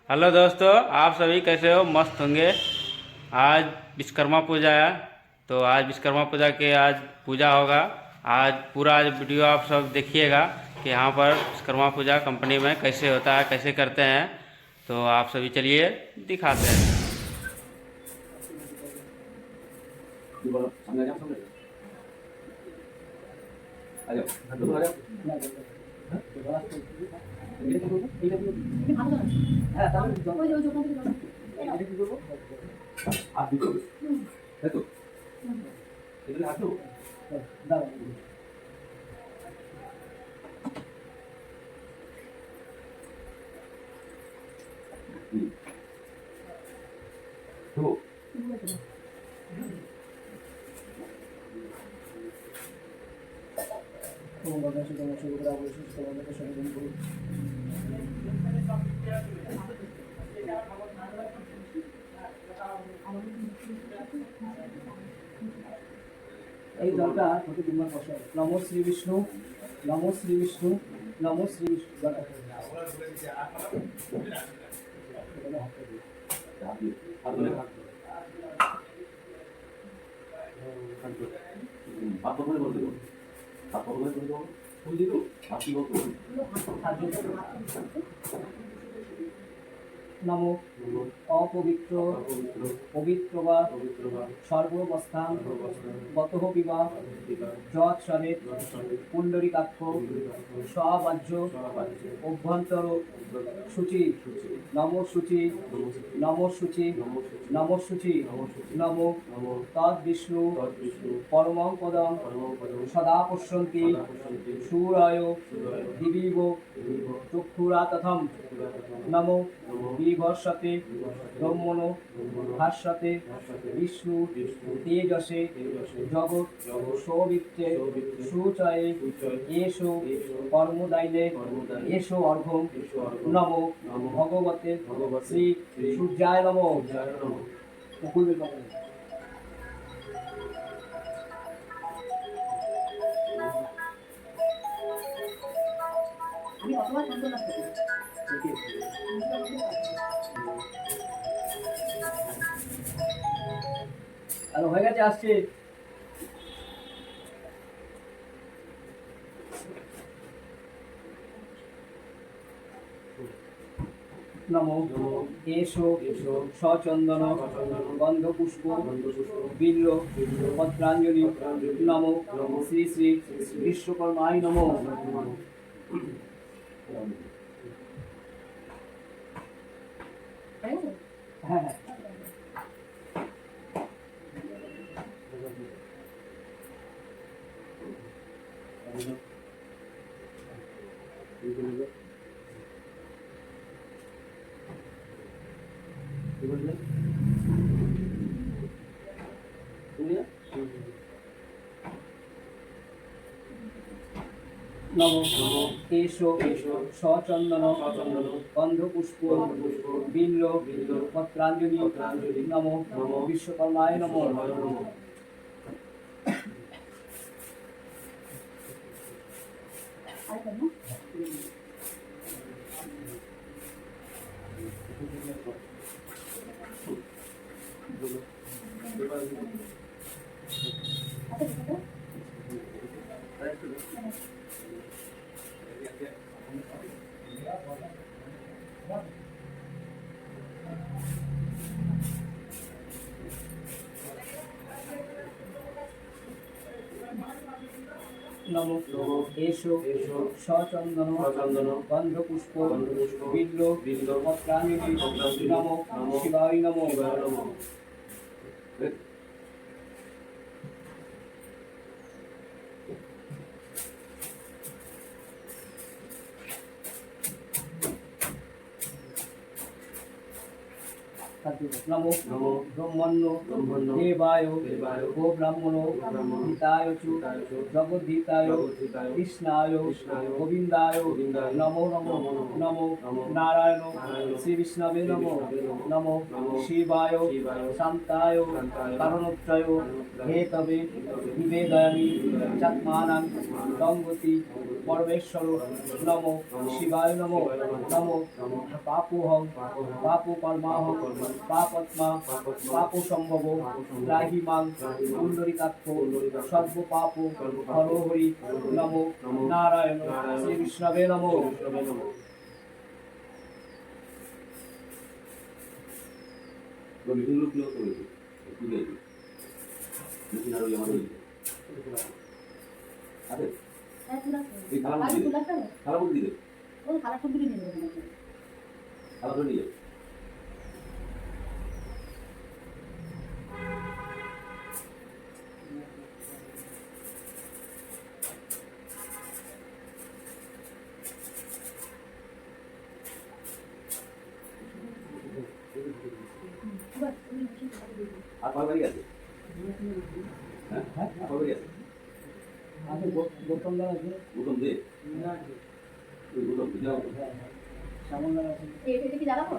Hello दोस्तों, आप सभी कैसे हो? मस्त होंगे। आज विश्वकर्मा पूजा है, तो आज विश्वकर्मा पूजा के आज पूजा होगा। आज पूरा वीडियो आप सब देखिएगा कि यहाँ पर विश्वकर्मा पूजा कंपनी में कैसे होता है, कैसे करते हैं। तो आप सभी चलिए दिखाते हैं। এই দলটা প্রতি তিনবার বসে নমো শ্রী বিষ্ণু, নমো শ্রী বিষ্ণু, নমো শ্রী বিষ্ণু। নমো অপবিত্র পবিত্র বা সর্ববস্থান গতঃ বিবাহ যৎসনে পুণ্ডরীকাক্ষ স্ববাহ্য অভ্যন্তর সূচি নমো সূচি, নমো সূচি, নমো সূচি, নমো তদ বিষ্ণু পরমং পদং সদা পশ্যন্তি সূরায় দিবিব চক্ষুরাতথম। নমো বিভর্ষতে ব্রহ্মণ ভাস্বতে বিষ্ণু তেজসে জগৎ সৌবিত্রে সুচয়ে এষো কর্মদায়নে এষো অর্ঘ্যম। নমো ভগবতে শ্রী সূর্যায় নমো। হ্যালো, হয়ে গেছে, আসছে। নমো এষো সচন্দন গন্ধপুষ্প বিল্ল পত্রাঞ্জলি। নমো শ্রী শ্রী বিশ্বকর্মায় নমো। হ্যাঁ হ্যাঁ, নমো এষো সচন্দন গন্ধপুষ্প বিল্ল পত্রাঞ্জলি। নমো বিশ্বকর্মায় নমো। নমো এষো সচন্দন গন্ধপুষ্প বিল্ল পত্রাঞ্জলি। নমো শিবায় নমো। নমো ব্রহ্মণ্য দেবায় গো ব্রাহ্মণ হিতায় চু জগদ্ধিতায় কৃষ্ণায় গোবিন্দায় নমো নমো। নমো নারায়ণ শ্রী বিষ্ণবে নমো। নমো শিবায় শান্তায় কারণোত্রয় হেতবে নিবেদয়ামি চাত্মানাং গঙ্গতি परमेश्वर नमो शिवाय नमो नमो पापोहं पापो परमाहं पापत्मा पापो संभव त्राहि मां पुंडरीकाक्ष सर्व पापो हरो हरि नमो नारायण श्री विष्णवे नमो এটা কি জ্বালাবো?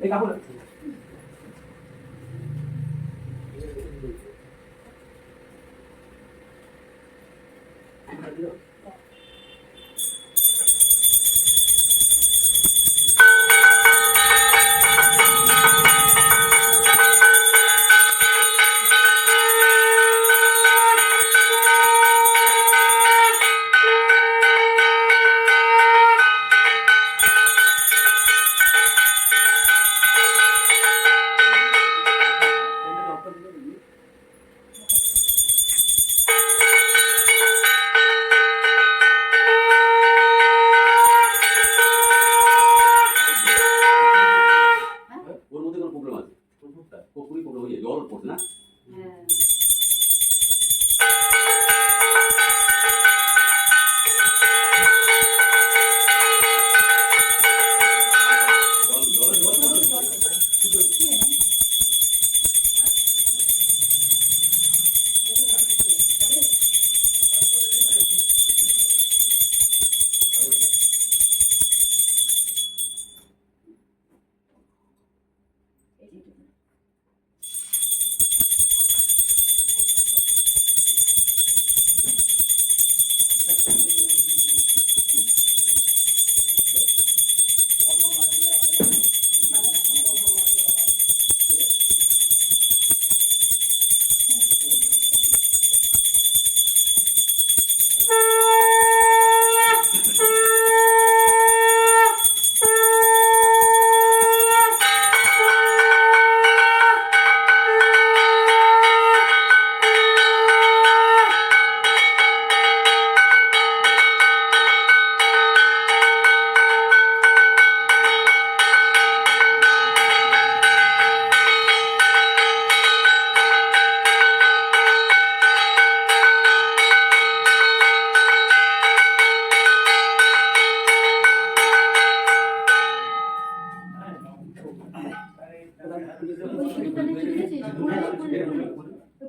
এই কাপড় ওর মধ্যে কোনো প্রবলেম আছে পুরোপুরি প্রবলেম হয়ে যায় জল পড়ছে না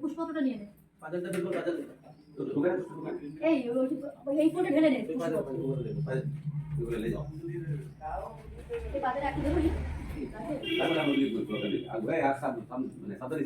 পুষ্পটা নিয়ে নে বাজারটা দেখো বাজার এই ফোনে ঢেলে নে পুষ্প ले जाओ এই পাতে রাখি দেবো নি তারপরে আমরা লিখব আগে আর সব মানে সাবধানে